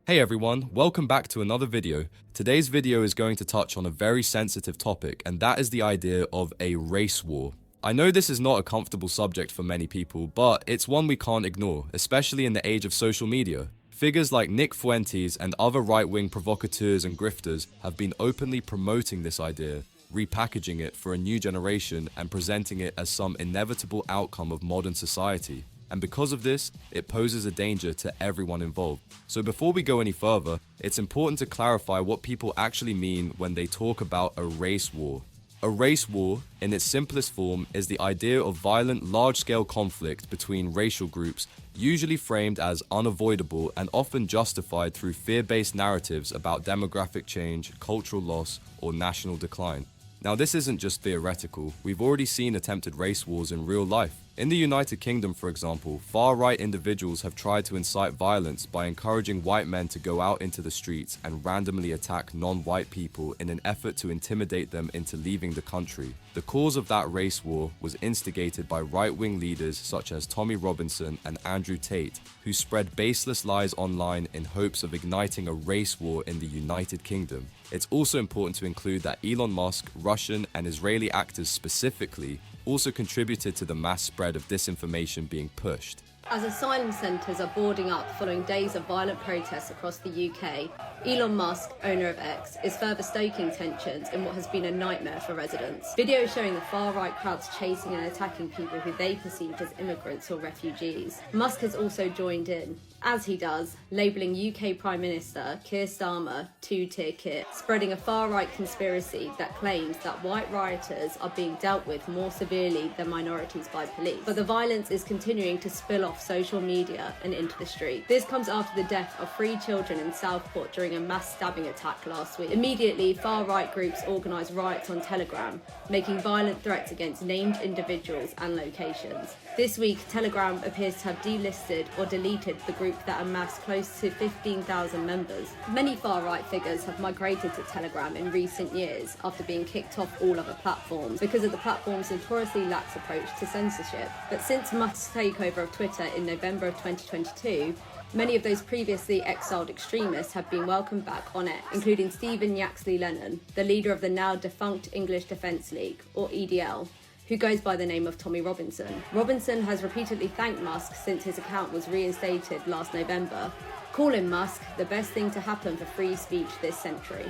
Hey everyone, welcome back to another video. Today's video is going to touch on a very sensitive topic, and that is the idea of a race war. I know this is not a comfortable subject for many people, but it's one we can't ignore, especially in the age of social media. Figures like Nick Fuentes and other right-wing provocateurs and grifters have been openly promoting this idea, repackaging it for a new generation and presenting it as some inevitable outcome of modern society. And because of this, it poses a danger to everyone involved. So before we go any further, it's important to clarify what people actually mean when they talk about a race war. A race war, in its simplest form, is the idea of violent, large-scale conflict between racial groups, usually framed as unavoidable and often justified through fear-based narratives about demographic change, cultural loss, or national decline. Now, this isn't just theoretical. We've already seen attempted race wars in real life. In the United Kingdom, for example, far-right individuals have tried to incite violence by encouraging white men to go out into the streets and randomly attack non-white people in an effort to intimidate them into leaving the country. The cause of that race war was instigated by right-wing leaders such as Tommy Robinson and Andrew Tate, who spread baseless lies online in hopes of igniting a race war in the United Kingdom. It's also important to include that Elon Musk, Russian and Israeli actors specifically, also contributed to the mass spread of disinformation being pushed. As asylum centres are boarding up following days of violent protests across the UK, Elon Musk, owner of X, is further stoking tensions in what has been a nightmare for residents. Videos showing the far-right crowds chasing and attacking people who they perceived as immigrants or refugees. Musk has also joined in, as he does, labelling UK Prime Minister Keir Starmer two-tier kit, spreading a far-right conspiracy that claims that white rioters are being dealt with more severely than minorities by police. But the violence is continuing to spill off social media and into the street. This comes after the death of 3 children in Southport during a mass stabbing attack last week. Immediately, far-right groups organised riots on Telegram, making violent threats against named individuals and locations. This week, Telegram appears to have delisted or deleted the group that amassed close to 15,000 members. Many far-right figures have migrated to Telegram in recent years after being kicked off all other platforms because of the platform's notoriously lax approach to censorship. But since Musk's takeover of Twitter in November of 2022, many of those previously exiled extremists have been welcomed back on X, including Stephen Yaxley-Lennon, the leader of the now defunct English Defence League, or EDL, who goes by the name of Tommy Robinson. Robinson has repeatedly thanked Musk since his account was reinstated last November, calling Musk the best thing to happen for free speech this century.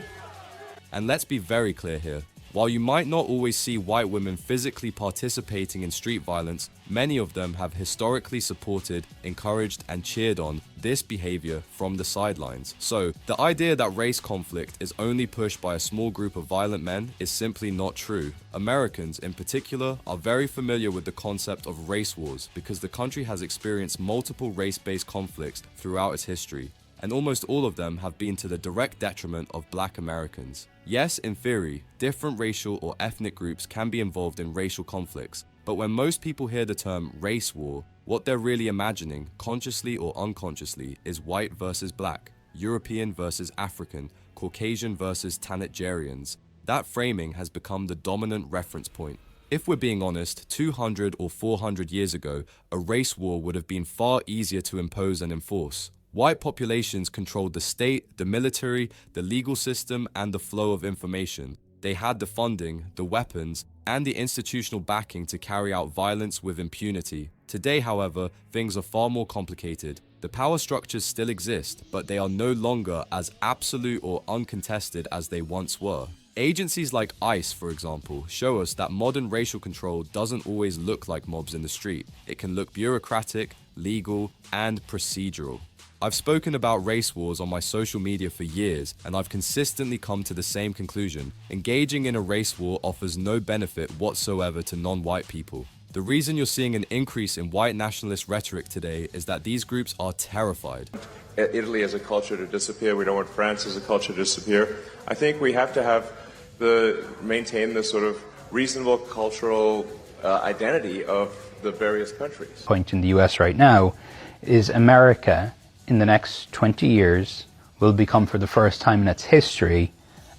And let's be very clear here. While you might not always see white women physically participating in street violence, many of them have historically supported, encouraged, and cheered on this behavior from the sidelines. So, the idea that race conflict is only pushed by a small group of violent men is simply not true. Americans, in particular, are very familiar with the concept of race wars because the country has experienced multiple race-based conflicts throughout its history, and almost all of them have been to the direct detriment of Black Americans. Yes, in theory, different racial or ethnic groups can be involved in racial conflicts, but when most people hear the term race war, what they're really imagining, consciously or unconsciously, is white versus black, European versus African, Caucasian versus Tanitjarians. That framing has become the dominant reference point. If we're being honest, 200 or 400 years ago, a race war would have been far easier to impose and enforce. White populations controlled the state, the military, the legal system, and the flow of information. They had the funding, the weapons, and the institutional backing to carry out violence with impunity. Today, however, things are far more complicated. The power structures still exist, but they are no longer as absolute or uncontested as they once were. Agencies like ICE, for example, show us that modern racial control doesn't always look like mobs in the street. It can look bureaucratic, legal, and procedural. I've spoken about race wars on my social media for years, and I've consistently come to the same conclusion. Engaging in a race war offers no benefit whatsoever to non-white people. The reason you're seeing an increase in white nationalist rhetoric today is that these groups are terrified. Italy as a culture to disappear. We don't want France as a culture to disappear. I think we have to maintain the sort of reasonable cultural identity of the various countries. Point in the US right now is America in the next 20 years will become, for the first time in its history,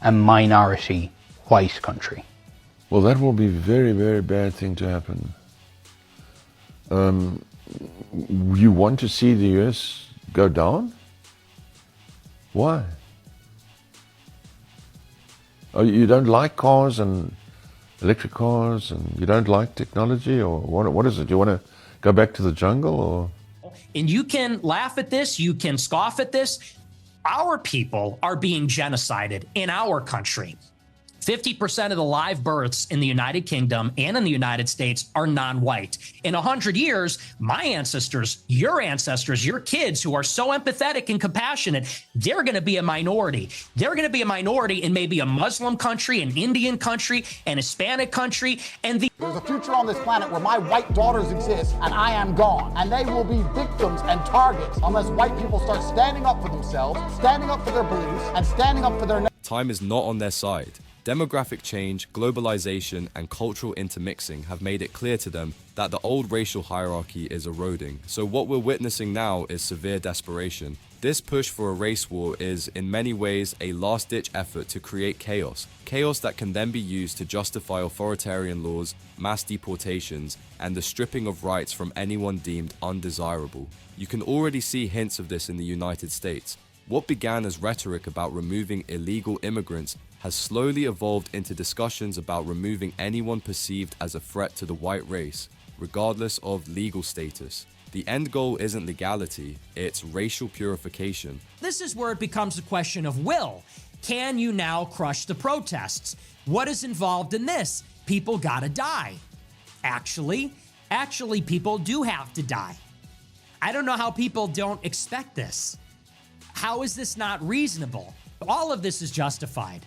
a minority white country. Well, that will be a very, very bad thing to happen. You want to see the US go down? Why? Oh, you don't like cars and electric cars, and you don't like technology, or what is it? Do you want to go back to the jungle, or? And you can laugh at this, you can scoff at this. Our people are being genocided in our country. 50% of the live births in the United Kingdom and in the United States are non-white. In 100 years, my ancestors, your kids who are so empathetic and compassionate, they're going to be a minority. They're going to be a minority in maybe a Muslim country, an Indian country, an Hispanic country, and there's a future on this planet where my white daughters exist and I am gone. And they will be victims and targets unless white people start standing up for themselves, standing up for their beliefs, and standing up for their... Time is not on their side. Demographic change, globalization, and cultural intermixing have made it clear to them that the old racial hierarchy is eroding. So what we're witnessing now is severe desperation. This push for a race war is, in many ways, a last-ditch effort to create chaos. Chaos that can then be used to justify authoritarian laws, mass deportations, and the stripping of rights from anyone deemed undesirable. You can already see hints of this in the United States. What began as rhetoric about removing illegal immigrants has slowly evolved into discussions about removing anyone perceived as a threat to the white race, regardless of legal status. The end goal isn't legality, it's racial purification. This is where it becomes a question of will. Can you now crush the protests? What is involved in this? People gotta die. Actually, people do have to die. I don't know how people don't expect this. How is this not reasonable? All of this is justified.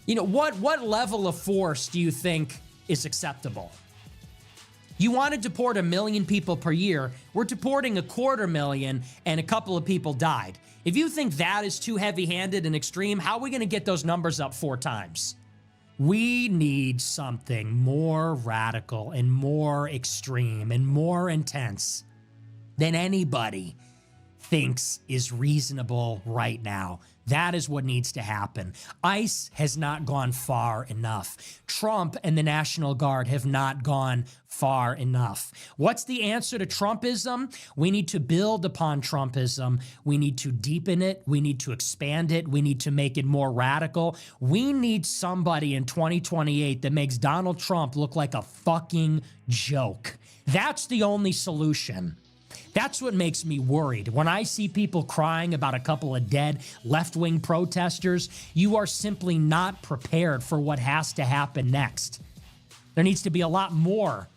You know, what level of force do you think is acceptable? You want to deport 1 million people per year. We're deporting 250,000 and a couple of people died. If you think that is too heavy-handed and extreme, how are we going to get those numbers up 4 times? We need something more radical and more extreme and more intense than anybody thinks is reasonable right now. That is what needs to happen. ICE has not gone far enough. Trump and the National Guard have not gone far enough. What's the answer to Trumpism? We need to build upon Trumpism. We need to deepen it. We need to expand it. We need to make it more radical. We need somebody in 2028 that makes Donald Trump look like a fucking joke. That's the only solution. That's what makes me worried. When I see people crying about a couple of dead left-wing protesters, you are simply not prepared for what has to happen next. There needs to be a lot more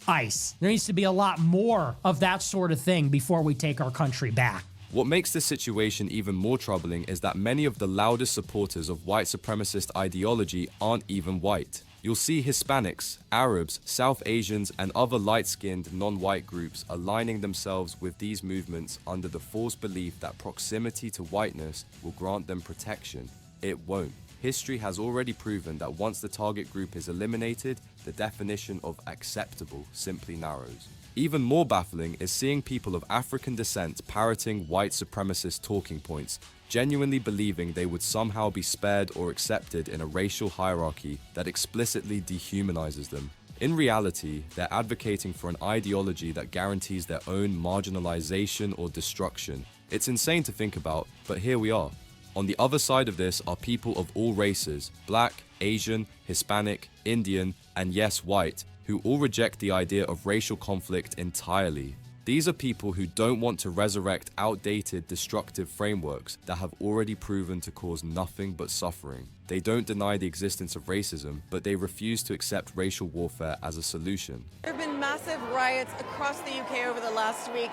ICE. There needs to be a lot more of that sort of thing before we take our country back. What makes this situation even more troubling is that many of the loudest supporters of white supremacist ideology aren't even white. You'll see Hispanics, Arabs, South Asians, and other light-skinned non-white groups aligning themselves with these movements under the false belief that proximity to whiteness will grant them protection. It won't. History has already proven that once the target group is eliminated, the definition of acceptable simply narrows. Even more baffling is seeing people of African descent parroting white supremacist talking points, genuinely believing they would somehow be spared or accepted in a racial hierarchy that explicitly dehumanizes them. In reality, they're advocating for an ideology that guarantees their own marginalization or destruction. It's insane to think about, but here we are. On the other side of this are people of all races, Black, Asian, Hispanic, Indian, and yes, white, who all reject the idea of racial conflict entirely. These are people who don't want to resurrect outdated, destructive frameworks that have already proven to cause nothing but suffering. They don't deny the existence of racism, but they refuse to accept racial warfare as a solution. There have been massive riots across the UK over the last week.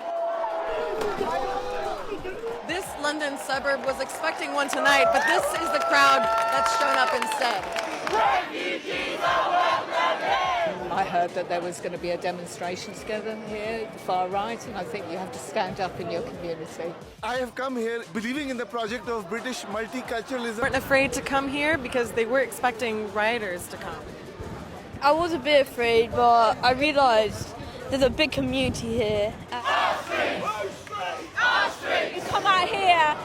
This London suburb was expecting one tonight, but this is the crowd that's shown up instead. Refugees are welcome here! I heard that there was going to be a demonstration together here, the far right, and I think you have to stand up in your community. I have come here believing in the project of British multiculturalism. Weren't afraid to come here because they were expecting rioters to come. I was a bit afraid, but I realised there's a big community here. Our street! Our street! You come out here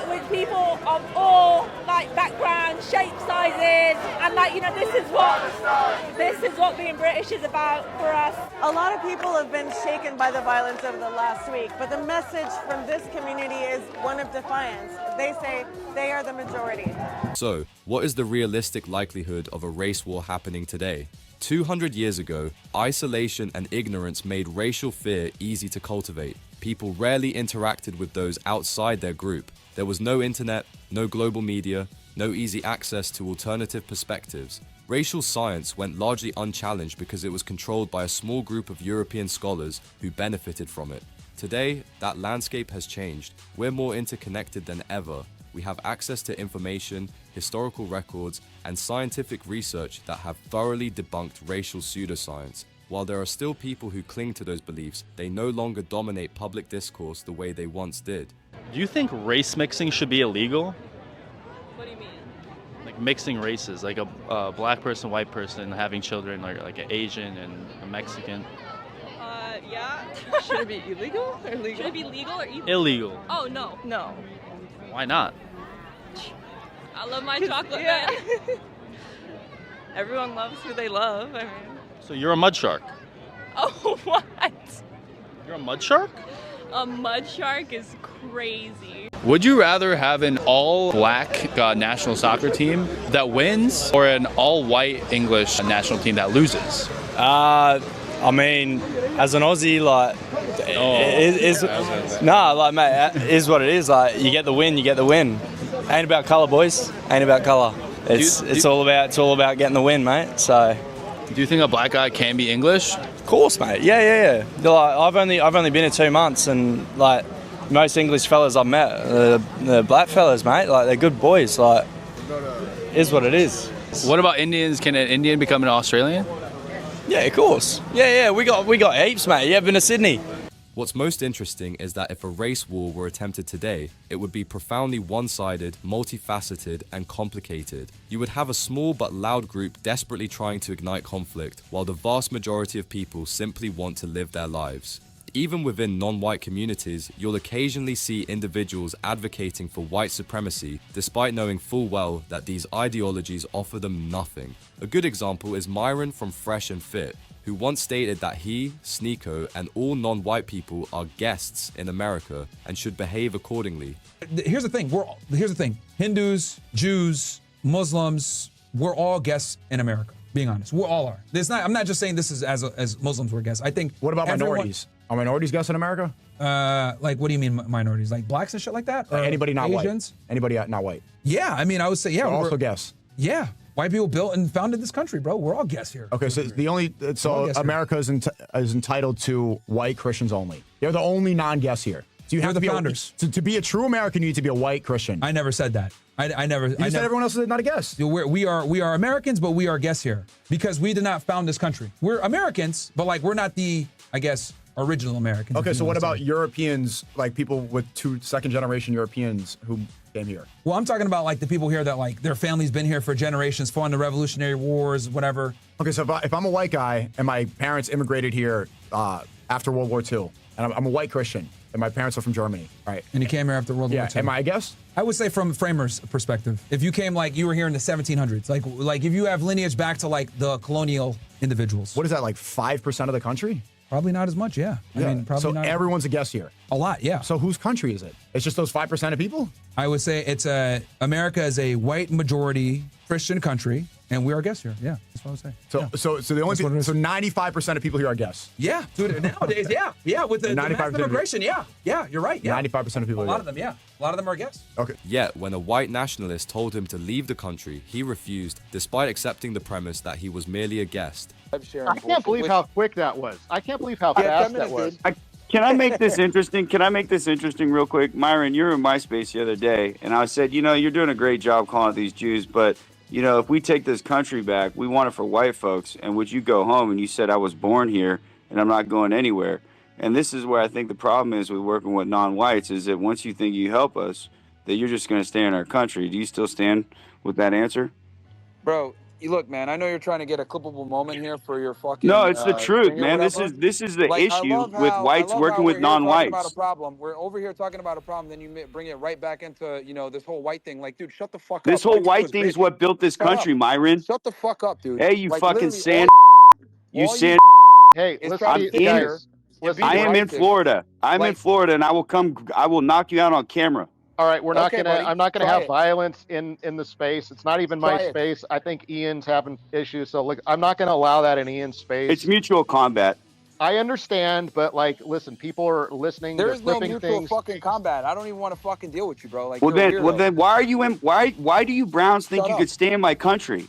with people of all like background, shape, sizes, and like, you know, this is what being British is about for us. A lot of people have been shaken by the violence over the last week, but the message from this community is one of defiance. They say they are the majority. So, what is the realistic likelihood of a race war happening today? 200 years ago, isolation and ignorance made racial fear easy to cultivate. People rarely interacted with those outside their group. There was no internet, no global media, no easy access to alternative perspectives. Racial science went largely unchallenged because it was controlled by a small group of European scholars who benefited from it. Today, that landscape has changed. We're more interconnected than ever. We have access to information, historical records, and scientific research that have thoroughly debunked racial pseudoscience. While there are still people who cling to those beliefs, they no longer dominate public discourse the way they once did. Do you think race mixing should be illegal? What do you mean? Like mixing races, like a black person, white person, having children, like an Asian and a Mexican. Yeah. Should it be illegal or legal? Should it be legal or illegal? Illegal. Oh, no. No. Why not? I love my chocolate, man. Everyone loves who they love. I mean. So you're a mud shark? Oh, what? You're a mud shark? A mud shark is crazy. Would you rather have an all-black national soccer team that wins or an all-white English national team that loses? I mean, as an Aussie, like, mate, it is what it is. Like, you get the win, you get the win. Ain't about colour, boys. Ain't about colour. It's all about getting the win, mate. So, do you think a black guy can be English? Of course, mate. Yeah. Like, I've only been here 2 months, and like most English fellas I've met, the black fellas, mate. Like, they're good boys. Like, it is what it is. What about Indians? Can an Indian become an Australian? Yeah, of course. Yeah, we got heaps, mate. You ever been to Sydney? What's most interesting is that if a race war were attempted today, it would be profoundly one-sided, multifaceted, and complicated. You would have a small but loud group desperately trying to ignite conflict, while the vast majority of people simply want to live their lives. Even within non-white communities, you'll occasionally see individuals advocating for white supremacy, despite knowing full well that these ideologies offer them nothing. A good example is Myron from Fresh and Fit, who once stated that he, Sneeko, and all non-white people are guests in America and should behave accordingly. Here's the thing. Hindus, Jews, Muslims, we're all guests in America. Being honest, we all are. I'm not just saying this is as Muslims we're guests. I think. What about minorities? Are minorities guests in America? Like, what do you mean minorities? Like blacks and shit like that? Like anybody not Asians? white? Anybody not white? Yeah, I mean, I would say yeah. We're also guests. Yeah, white people built and founded this country, bro. We're all guests here. Okay, so America is entitled to white Christians only. They're the only non-guests here. So you have to be founders. To be a true American, you need to be a white Christian. I never said that. I never. You said everyone else is not a guest. We are Americans, but we are guests here because we did not found this country. We're Americans, but like we're not the, I guess, original Americans. Okay, so what about Europeans, like people with second-generation Europeans who came here? Well, I'm talking about like the people here that like their family's been here for generations, fought in the Revolutionary Wars, whatever. Okay, so if I'm a white guy and my parents immigrated here after World War II, and I'm a white Christian, and my parents are from Germany, right? And you came here after World War II. Am I a guest? I would say from framers' perspective, if you came like you were here in the 1700s, like if you have lineage back to like the colonial individuals. What is that, like 5% of the country? Probably not as much, yeah. I mean, probably not. So everyone's a guest here? A lot, yeah. So whose country is it? It's just those 5% of people? I would say America is a white majority Christian country, and we are guests here. Yeah, that's what I would say. So the only so 95% of people here are guests. Yeah, dude, nowadays, yeah, with the mass immigration, yeah, you're right. Yeah, 95% of people. A lot of them, yeah, a lot of them are guests. Okay. Yet, when a white nationalist told him to leave the country, he refused, despite accepting the premise that he was merely a guest. I can't believe how quick that was. I can't believe how fast that was. Can I make this interesting? Real quick? Myron, you were in my space the other day, and I said, you're doing a great job calling out these Jews, but, if we take this country back, we want it for white folks, and would you go home? And you said, I was born here, and I'm not going anywhere. And this is where I think the problem is with working with non-whites, is that once you think you help us, that you're just going to stay in our country. Do you still stand with that answer? Bro, look, man, I know you're trying to get a clippable moment here for your fucking No, it's the truth, thing or man. This whatever. is the Like, I issue love with how whites working with we're here talking about a non-whites. problem. We're over here talking about a problem, then you bring it right back into, you know, this whole white thing. Like, dude, shut the fuck This up. whole White people white is thing is bitch. what built this Shut country, up. Myron. Shut the fuck up, dude. Hey, you Like, fucking literally, all sand. You all you sand. Hey, is listen, try to sit here guys. and be Listen, I am in divisive. Florida. I'm in Florida, and I will knock you out on camera. all right, we're not Okay, gonna. buddy. I'm not gonna Try have it. violence in the space. It's not even my Try it. space. I think Ian's having issues, so look, I'm not gonna allow that in Ian's It's space. mutual combat. I understand, but like, listen, people are listening. There They're is no clipping mutual things. fucking combat. I don't even want to fucking deal with you, bro. Like, Well you're a weirdo. then, why are you in? Why do you Browns think Shut you up. could stay in my country?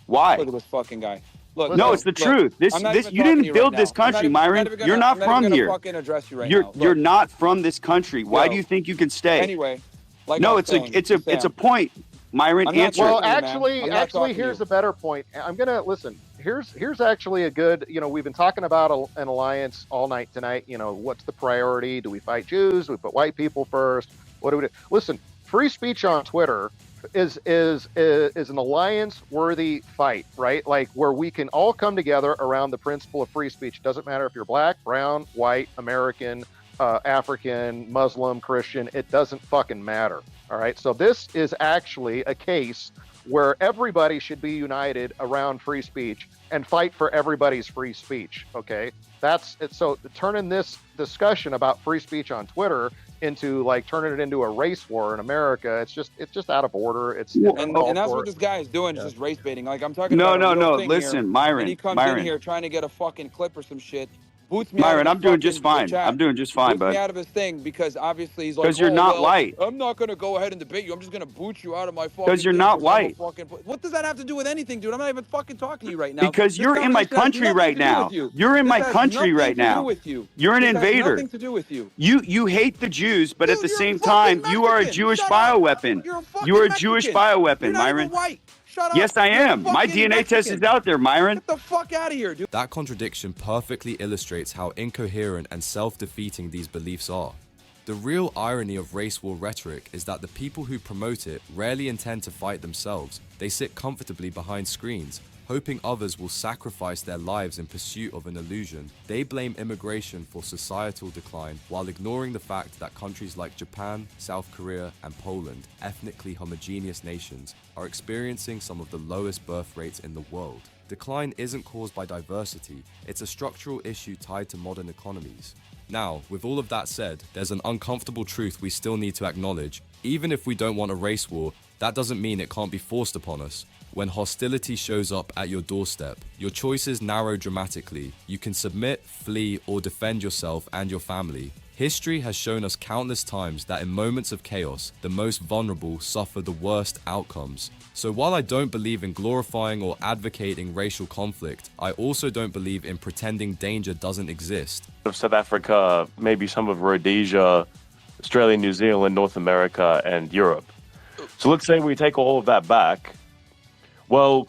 Why? Look at this fucking guy. Look, No, bro, it's the look, truth. I'm not even You talking to didn't you build right this now. country, Myron. You're not from here. Fucking address you right now. You're Look, not from this country. Why Yo. do you think you can stay? Anyway, like No, I'm it's saying, a point, Myron. I'm not Answer. Well, talking to you, man. actually, I'm not actually, talking to here's you. a better point. I'm gonna listen. Here's actually a good. You know, we've been talking about an alliance all night tonight. You know, what's the priority? Do we fight Jews? Do we put white people first? What do we do? Listen, free speech on Twitter is an alliance worthy fight, right? Like where we can all come together around the principle of free speech. It doesn't matter if you're black, brown, white, American, African, Muslim, Christian. It doesn't fucking matter. All right. So this is actually a case where everybody should be united around free speech and fight for everybody's free speech. Okay. That's it. So turning this discussion about free speech on Twitter into like turning it into a race war in America, it's just out of order. It's And that's what this guy is doing, is just race baiting. Like, I'm talking about a real thing Listen, here, Myron. and he comes Myron. in here trying to get a fucking clip or some shit. Boots me Myron, out of I'm doing his just fucking fine. chat. I'm doing just fine, Boots me bud. out of his thing because obviously he's like, Because you're not white. I'm not gonna go ahead and debate you. I'm just gonna boot you out of my fucking. Because you're thing not for some white. fucking- What does that have to do with anything, dude? I'm not even fucking talking to you right now. Because This you're in my conversation has country nothing right to do now. with you. You're in This my has country nothing right to do now. with you. You're an This has invader. nothing to do with you. You hate the Jews, but at the same time, you are a Jewish bioweapon. You are a Jewish bioweapon, You're not Myron. even white. Shut up. Yes, I You're am. My fucking DNA test Mexican. is out there, Myron. Get the fuck out of here, dude. That contradiction perfectly illustrates how incoherent and self-defeating these beliefs are. The real irony of race war rhetoric is that the people who promote it rarely intend to fight themselves. They sit comfortably behind screens, hoping others will sacrifice their lives in pursuit of an illusion. They blame immigration for societal decline while ignoring the fact that countries like Japan, South Korea, and Poland, ethnically homogeneous nations, are experiencing some of the lowest birth rates in the world. Decline isn't caused by diversity, it's a structural issue tied to modern economies. Now, with all of that said, there's an uncomfortable truth we still need to acknowledge. Even if we don't want a race war, that doesn't mean it can't be forced upon us. When hostility shows up at your doorstep, your choices narrow dramatically. You can submit, flee, or defend yourself and your family. History has shown us countless times that in moments of chaos, the most vulnerable suffer the worst outcomes. So while I don't believe in glorifying or advocating racial conflict, I also don't believe in pretending danger doesn't exist. Of South Africa, maybe some of Rhodesia, Australia, New Zealand, North America, and Europe. So let's say we take all of that back. Well,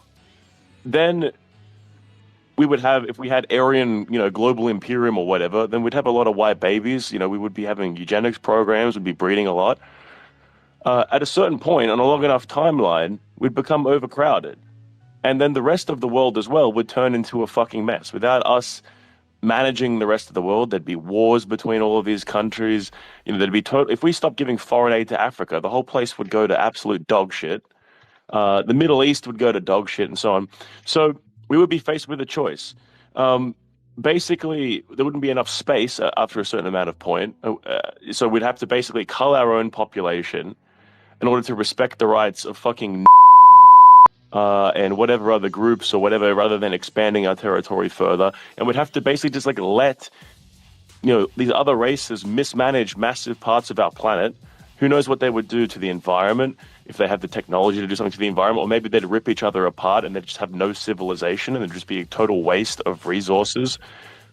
then we would have, if we had Aryan, global imperium or whatever, then we'd have a lot of white babies. We would be having eugenics programs, we'd be breeding a lot. At a certain point, on a long enough timeline, we'd become overcrowded. And then the rest of the world as well would turn into a fucking mess. Without us managing the rest of the world, there'd be wars between all of these countries. There'd be if we stopped giving foreign aid to Africa, the whole place would go to absolute dog shit. The Middle East would go to dog shit and so on. So we would be faced with a choice. Basically, there wouldn't be enough space after a certain amount of point. So we'd have to basically cull our own population in order to respect the rights of fucking and whatever other groups or whatever, rather than expanding our territory further. And we'd have to basically just let these other races mismanage massive parts of our planet. Who knows what they would do to the environment if they have the technology to do something to the environment, or maybe they'd rip each other apart and they'd just have no civilization and it'd just be a total waste of resources.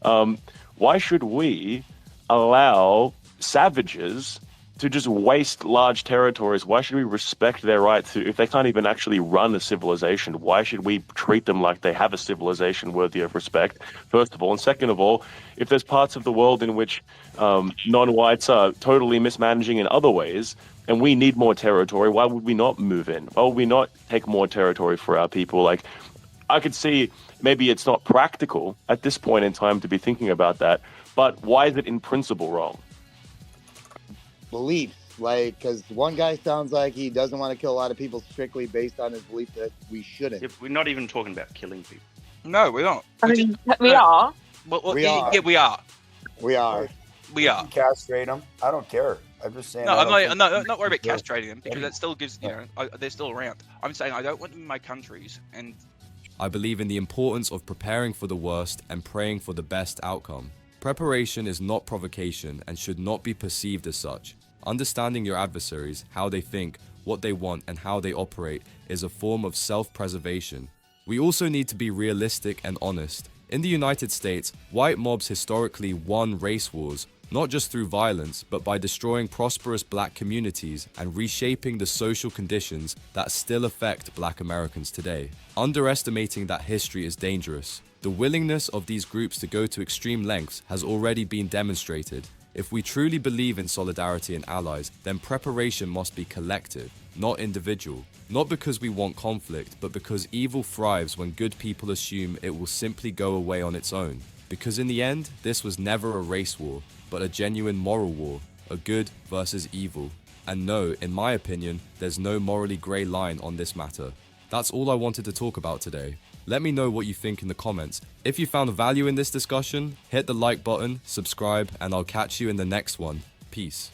Why should we allow savages to just waste large territories? Why should we respect their right to, if they can't even actually run a civilization, why should we treat them like they have a civilization worthy of respect, first of all? And second of all, if there's parts of the world in which non-whites are totally mismanaging in other ways, and we need more territory, why would we not move in? Why would we not take more territory for our people? I could see maybe it's not practical at this point in time to be thinking about that, but why is it in principle wrong? Beliefs, like, because one guy sounds like he doesn't want to kill a lot of people strictly based on his belief that we shouldn't. We're not even talking about killing people. No, we're not. I mean, we are. Well, We are. Yeah, we are. We are. We are. Castrate them. I don't care. I'm just saying. No, I I'm don't not worried about think- castrating them because that still gives, they're still around. I'm saying I don't want them in my countries, and I believe in the importance of preparing for the worst and praying for the best outcome. Preparation is not provocation and should not be perceived as such. Understanding your adversaries, how they think, what they want, and how they operate is a form of self-preservation. We also need to be realistic and honest. In the United States, white mobs historically won race wars, not just through violence, but by destroying prosperous black communities and reshaping the social conditions that still affect black Americans today. Underestimating that history is dangerous. The willingness of these groups to go to extreme lengths has already been demonstrated. If we truly believe in solidarity and allies, then preparation must be collective, not individual. Not because we want conflict, but because evil thrives when good people assume it will simply go away on its own. Because in the end, this was never a race war, but a genuine moral war, a good versus evil. And no, in my opinion, there's no morally grey line on this matter. That's all I wanted to talk about today. Let me know what you think in the comments. If you found value in this discussion, hit the like button, subscribe, and I'll catch you in the next one. Peace.